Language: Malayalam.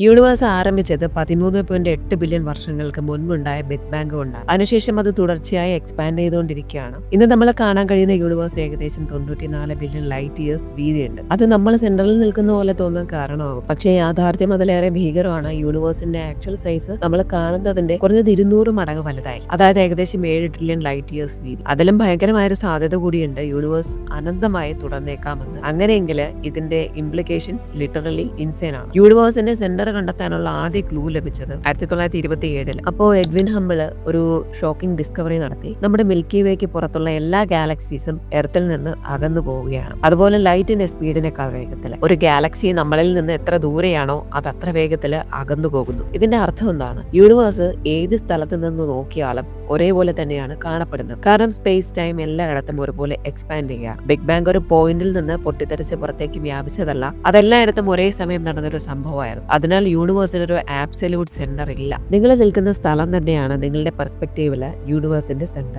യൂണിവേഴ്സ് ആരംഭിച്ചത് 13.8 ബില്യൺ വർഷങ്ങൾക്ക് മുൻപുണ്ടായ ബിഗ് ബാങ്ക് കൊണ്ടാണ്. അതിനുശേഷം അത് തുടർച്ചയായി എക്സ്പാൻഡ് ചെയ്തുകൊണ്ടിരിക്കുകയാണ്. ഇന്ന് നമ്മൾ കാണാൻ കഴിയുന്ന യൂണിവേഴ്സ് ഏകദേശം 94 ബില്യൺ ലൈറ്റ് ഇയേഴ്സ് വീതിയുണ്ട്. അത് നമ്മൾ സെൻട്രലിൽ നിൽക്കുന്ന പോലെ തോന്നാൻ കാരണമാകും. പക്ഷേ യാഥാർത്ഥ്യം അതിലേറെ ഭീകരമാണ്. യൂണിവേഴ്സിന്റെ ആക്ച്വൽ സൈസ് നമ്മൾ കാണുന്നതിന്റെ കുറഞ്ഞത് 200 മടങ്ങ് വലുതായി. അതായത് ഏകദേശം 7 ട്രില്യൺ ലൈറ്റ് ഇയേഴ്സ് വീതി. അതിലും ഭയങ്കരമായൊരു സാധ്യത കൂടിയുണ്ട് യൂണിവേഴ്സ് അനന്തമായി തുടർന്നേക്കാമെന്ന്. അങ്ങനെയെങ്കിൽ ഇതിന്റെ ഇംപ്ലിക്കേഷൻസ് ലിറ്ററലി ഇൻസേൻ ആണ്. യൂണിവേഴ്സിന്റെ സെന്റർ കണ്ടെത്താനുള്ള ആദ്യ ക്ലൂ ലഭിച്ചത് 1927. അപ്പോൾ എഡ്വിൻ ഹമ്പിൾ ഒരു ഷോക്കിംഗ് ഡിസ്കവറി നടത്തി. നമ്മുടെ മിൽക്കി വേക്ക് പുറത്തുള്ള എല്ലാ ഗാലക്സീസും എർത്തിൽ നിന്ന് അകന്നു പോവുകയാണ്. അതുപോലെ ലൈറ്റിന്റെ സ്പീഡിനേക്കാൾ വേഗത്തിൽ. ഒരു ഗാലക്സി നമ്മളിൽ നിന്ന് എത്ര ദൂരെയാണോ അത് അത്ര വേഗത്തിൽ അകന്നു പോകുന്നു. ഇതിന്റെ അർത്ഥം എന്താണ്? യൂണിവേഴ്സ് ഏത് സ്ഥലത്ത് നിന്ന് നോക്കിയാലും ഒരേപോലെ തന്നെയാണ് കാണപ്പെടുന്നത്. കാരണം സ്പേസ് ടൈം എല്ലായിടത്തും ഒരുപോലെ എക്സ്പാൻഡ് ചെയ്യുക. ബിഗ് ബാങ്ക് ഒരു പോയിന്റിൽ നിന്ന് പൊട്ടിത്തെറിച്ച് പുറത്തേക്ക് വ്യാപിച്ചതല്ല, അതെല്ലായിടത്തും ഒരേ സമയം നടന്നൊരു സംഭവമായിരുന്നു. അതിനാൽ യൂണിവേഴ്സിന് ഒരു ആബ്സല്യൂട്ട് സെന്റർ ഇല്ല. നിങ്ങൾ നിൽക്കുന്ന സ്ഥലം തന്നെയാണ് നിങ്ങളുടെ പെർസ്പെക്റ്റീവില് യൂണിവേഴ്സിന്റെ സെന്റർ.